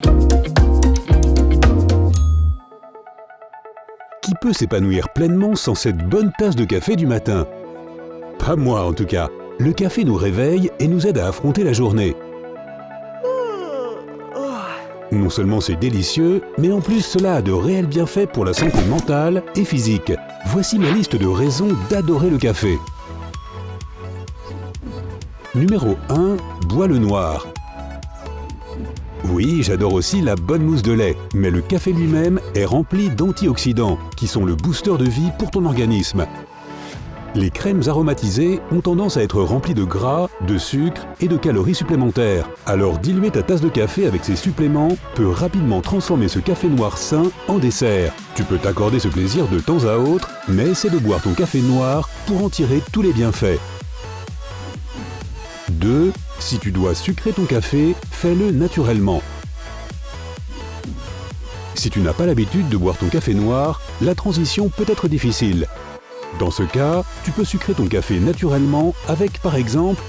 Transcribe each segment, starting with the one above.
Qui peut s'épanouir pleinement sans cette bonne tasse de café du matin? Pas moi en tout cas. Le café nous réveille et nous aide à affronter la journée. Non seulement c'est délicieux, mais en plus cela a de réels bienfaits pour la santé mentale et physique. Voici ma liste de raisons d'adorer le café. Numéro 1. Bois le noir. Oui, j'adore aussi la bonne mousse de lait, mais le café lui-même est rempli d'antioxydants, qui sont le booster de vie pour ton organisme. Les crèmes aromatisées ont tendance à être remplies de gras, de sucre et de calories supplémentaires. Alors diluer ta tasse de café avec ces suppléments peut rapidement transformer ce café noir sain en dessert. Tu peux t'accorder ce plaisir de temps à autre, mais essaie de boire ton café noir pour en tirer tous les bienfaits. 2. Si tu dois sucrer ton café, fais-le naturellement. Si tu n'as pas l'habitude de boire ton café noir, la transition peut être difficile. Dans ce cas, tu peux sucrer ton café naturellement avec, par exemple,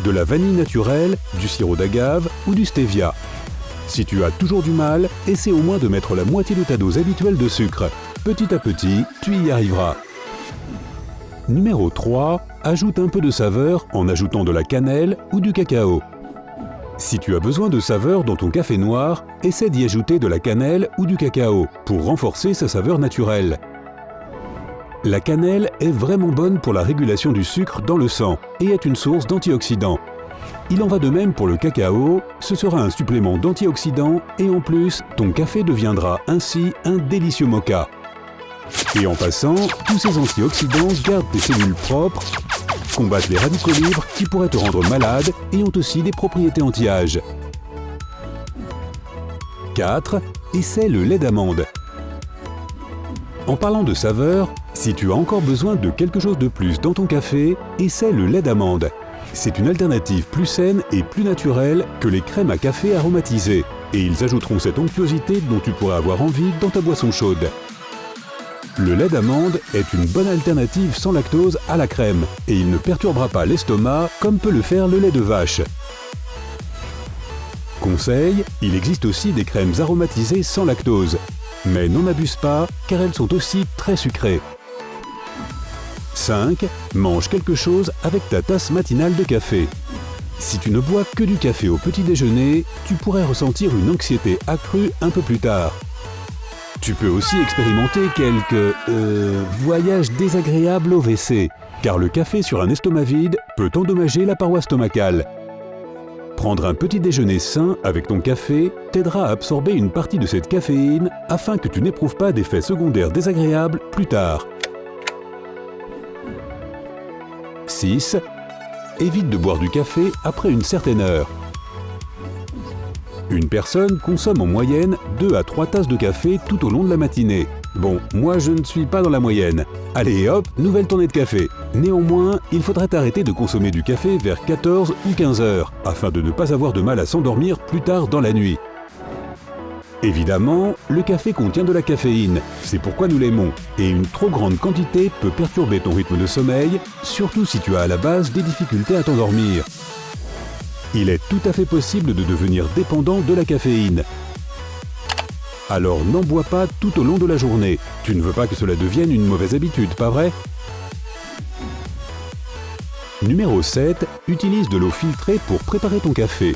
de la vanille naturelle, du sirop d'agave ou du stevia. Si tu as toujours du mal, essaie au moins de mettre la moitié de ta dose habituelle de sucre. Petit à petit, tu y arriveras. Numéro 3. Ajoute un peu de saveur en ajoutant de la cannelle ou du cacao. Si tu as besoin de saveur dans ton café noir, essaie d'y ajouter de la cannelle ou du cacao pour renforcer sa saveur naturelle. La cannelle est vraiment bonne pour la régulation du sucre dans le sang et est une source d'antioxydants. Il en va de même pour le cacao, ce sera un supplément d'antioxydants et en plus, ton café deviendra ainsi un délicieux moka. Et en passant, tous ces antioxydants gardent tes cellules propres, combattent les radicaux libres qui pourraient te rendre malade et ont aussi des propriétés anti-âge. 4. Essaie le lait d'amande. En parlant de saveur, si tu as encore besoin de quelque chose de plus dans ton café, essaie le lait d'amande. C'est une alternative plus saine et plus naturelle que les crèmes à café aromatisées. Et ils ajouteront cette onctuosité dont tu pourrais avoir envie dans ta boisson chaude. Le lait d'amande est une bonne alternative sans lactose à la crème et il ne perturbera pas l'estomac comme peut le faire le lait de vache. Conseil, il existe aussi des crèmes aromatisées sans lactose. Mais n'en abuse pas car elles sont aussi très sucrées. 5. Mange quelque chose avec ta tasse matinale de café. Si tu ne bois que du café au petit déjeuner, tu pourrais ressentir une anxiété accrue un peu plus tard. Tu peux aussi expérimenter quelques voyages désagréables au WC, car le café sur un estomac vide peut endommager la paroi stomacale. Prendre un petit déjeuner sain avec ton café t'aidera à absorber une partie de cette caféine afin que tu n'éprouves pas d'effets secondaires désagréables plus tard. 6. Évite de boire du café après une certaine heure. Une personne consomme en moyenne 2 à 3 tasses de café tout au long de la matinée. Bon, moi je ne suis pas dans la moyenne. Allez hop, nouvelle tournée de café. Néanmoins, il faudrait arrêter de consommer du café vers 14 ou 15 heures, afin de ne pas avoir de mal à s'endormir plus tard dans la nuit. Évidemment, le café contient de la caféine, c'est pourquoi nous l'aimons, et une trop grande quantité peut perturber ton rythme de sommeil, surtout si tu as à la base des difficultés à t'endormir. Il est tout à fait possible de devenir dépendant de la caféine. Alors n'en bois pas tout au long de la journée. Tu ne veux pas que cela devienne une mauvaise habitude, pas vrai? Numéro 7. Utilise de l'eau filtrée pour préparer ton café.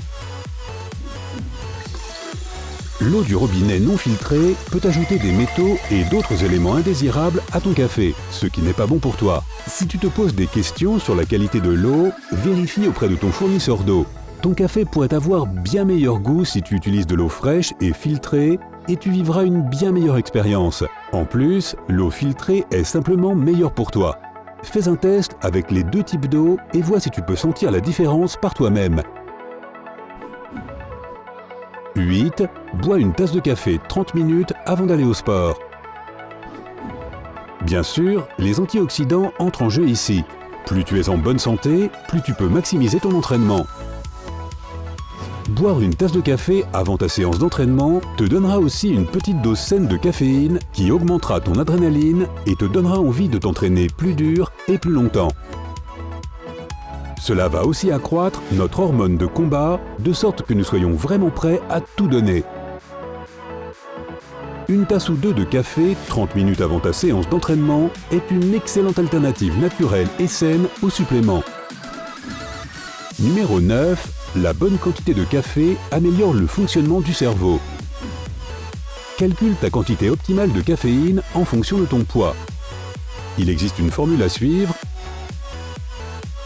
L'eau du robinet non filtrée peut ajouter des métaux et d'autres éléments indésirables à ton café, ce qui n'est pas bon pour toi. Si tu te poses des questions sur la qualité de l'eau, vérifie auprès de ton fournisseur d'eau. Ton café pourrait avoir bien meilleur goût si tu utilises de l'eau fraîche et filtrée, et tu vivras une bien meilleure expérience. En plus, l'eau filtrée est simplement meilleure pour toi. Fais un test avec les 2 types d'eau et vois si tu peux sentir la différence par toi-même. 8. Bois une tasse de café 30 minutes avant d'aller au sport. Bien sûr, les antioxydants entrent en jeu ici. Plus tu es en bonne santé, plus tu peux maximiser ton entraînement. Boire une tasse de café avant ta séance d'entraînement te donnera aussi une petite dose saine de caféine qui augmentera ton adrénaline et te donnera envie de t'entraîner plus dur et plus longtemps. Cela va aussi accroître notre hormone de combat, de sorte que nous soyons vraiment prêts à tout donner. Une tasse ou deux de café, 30 minutes avant ta séance d'entraînement, est une excellente alternative naturelle et saine aux suppléments. Numéro 9. La bonne quantité de café améliore le fonctionnement du cerveau. Calcule ta quantité optimale de caféine en fonction de ton poids. Il existe une formule à suivre.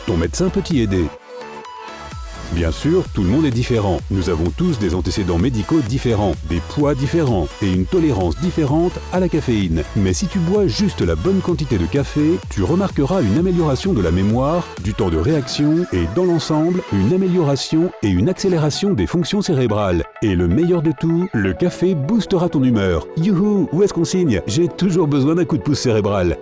Ton médecin peut t'y aider. Bien sûr, tout le monde est différent. Nous avons tous des antécédents médicaux différents, des poids différents et une tolérance différente à la caféine. Mais si tu bois juste la bonne quantité de café, tu remarqueras une amélioration de la mémoire, du temps de réaction et dans l'ensemble, une amélioration et une accélération des fonctions cérébrales. Et le meilleur de tout, le café boostera ton humeur. Youhou, où est-ce qu'on signe? J'ai toujours besoin d'un coup de pouce cérébral.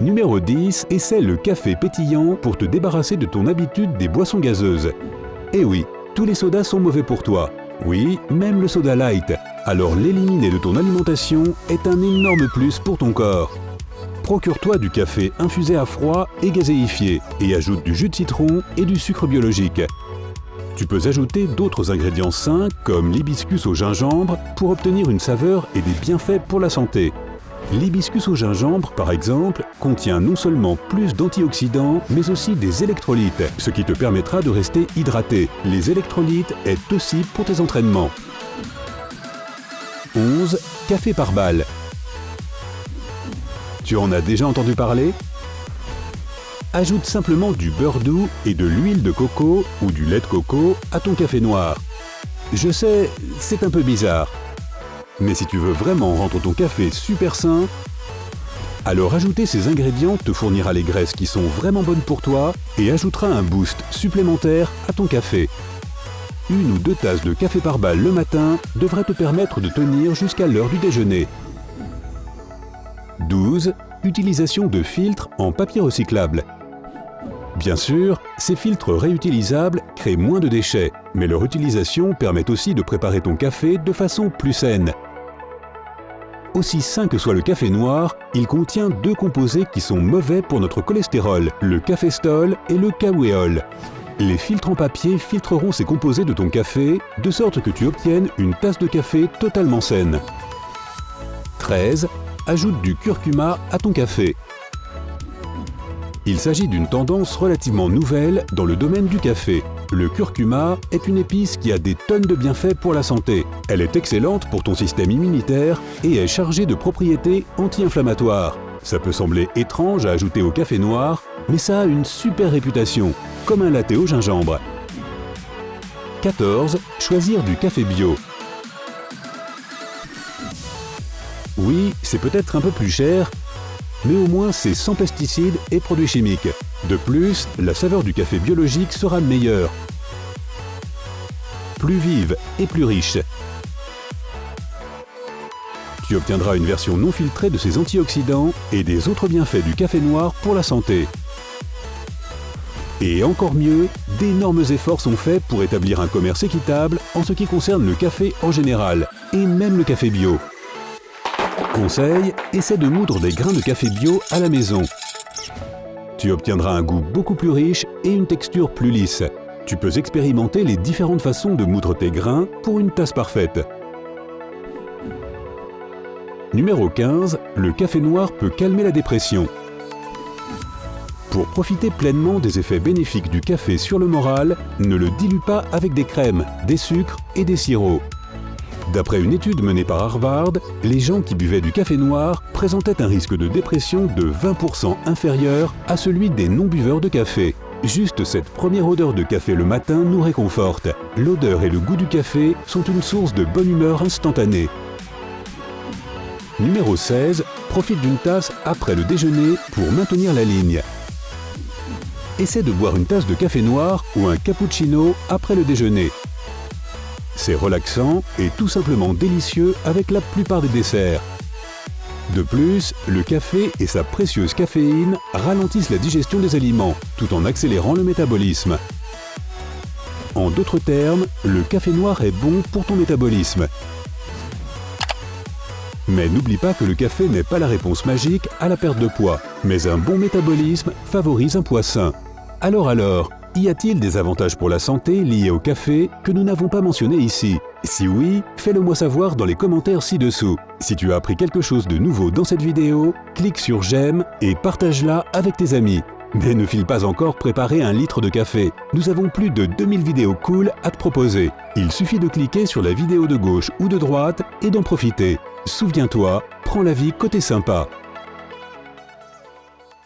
Numéro 10, essaie le café pétillant pour te débarrasser de ton habitude des boissons gazeuses. Eh oui, tous les sodas sont mauvais pour toi. Oui, même le soda light. Alors l'éliminer de ton alimentation est un énorme plus pour ton corps. Procure-toi du café infusé à froid et gazéifié et ajoute du jus de citron et du sucre biologique. Tu peux ajouter d'autres ingrédients sains comme l'hibiscus au gingembre pour obtenir une saveur et des bienfaits pour la santé. L'hibiscus au gingembre, par exemple, contient non seulement plus d'antioxydants, mais aussi des électrolytes, ce qui te permettra de rester hydraté. Les électrolytes aident aussi pour tes entraînements. 11. Café par balle. Tu en as déjà entendu parler? Ajoute simplement du beurre doux et de l'huile de coco ou du lait de coco à ton café noir. Je sais, c'est un peu bizarre. Mais si tu veux vraiment rendre ton café super sain, alors ajouter ces ingrédients te fournira les graisses qui sont vraiment bonnes pour toi et ajoutera un boost supplémentaire à ton café. 1 ou 2 tasses de café par balle le matin devraient te permettre de tenir jusqu'à l'heure du déjeuner. 12. Utilisation de filtres en papier recyclable. Bien sûr, ces filtres réutilisables créent moins de déchets, mais leur utilisation permet aussi de préparer ton café de façon plus saine. Aussi sain que soit le café noir, il contient 2 composés qui sont mauvais pour notre cholestérol, le caféstol et le kaouéol. Les filtres en papier filtreront ces composés de ton café, de sorte que tu obtiennes une tasse de café totalement saine. 13. Ajoute du curcuma à ton café. Il s'agit d'une tendance relativement nouvelle dans le domaine du café. Le curcuma est une épice qui a des tonnes de bienfaits pour la santé. Elle est excellente pour ton système immunitaire et est chargée de propriétés anti-inflammatoires. Ça peut sembler étrange à ajouter au café noir, mais ça a une super réputation, comme un latte au gingembre. 14. Choisir du café bio. Oui, c'est peut-être un peu plus cher, mais au moins c'est sans pesticides et produits chimiques. De plus, la saveur du café biologique sera meilleure, plus vive et plus riche. Tu obtiendras une version non filtrée de ses antioxydants et des autres bienfaits du café noir pour la santé. Et encore mieux, d'énormes efforts sont faits pour établir un commerce équitable en ce qui concerne le café en général, et même le café bio. Conseil, essaie de moudre des grains de café bio à la maison. Tu obtiendras un goût beaucoup plus riche et une texture plus lisse. Tu peux expérimenter les différentes façons de moudre tes grains pour une tasse parfaite. Numéro 15, le café noir peut calmer la dépression. Pour profiter pleinement des effets bénéfiques du café sur le moral, ne le dilue pas avec des crèmes, des sucres et des sirops. D'après une étude menée par Harvard, les gens qui buvaient du café noir présentaient un risque de dépression de 20% inférieur à celui des non-buveurs de café. Juste cette première odeur de café le matin nous réconforte. L'odeur et le goût du café sont une source de bonne humeur instantanée. Numéro 16, profite d'une tasse après le déjeuner pour maintenir la ligne. Essaie de boire une tasse de café noir ou un cappuccino après le déjeuner. C'est relaxant et tout simplement délicieux avec la plupart des desserts. De plus, le café et sa précieuse caféine ralentissent la digestion des aliments, tout en accélérant le métabolisme. En d'autres termes, le café noir est bon pour ton métabolisme. Mais n'oublie pas que le café n'est pas la réponse magique à la perte de poids, mais un bon métabolisme favorise un poids sain. Alors, y a-t-il des avantages pour la santé liés au café que nous n'avons pas mentionnés ici? Si oui, fais-le moi savoir dans les commentaires ci-dessous. Si tu as appris quelque chose de nouveau dans cette vidéo, clique sur j'aime et partage-la avec tes amis. Mais ne file pas encore préparer 1 litre de café. Nous avons plus de 2000 vidéos cool à te proposer. Il suffit de cliquer sur la vidéo de gauche ou de droite et d'en profiter. Souviens-toi, prends la vie côté sympa.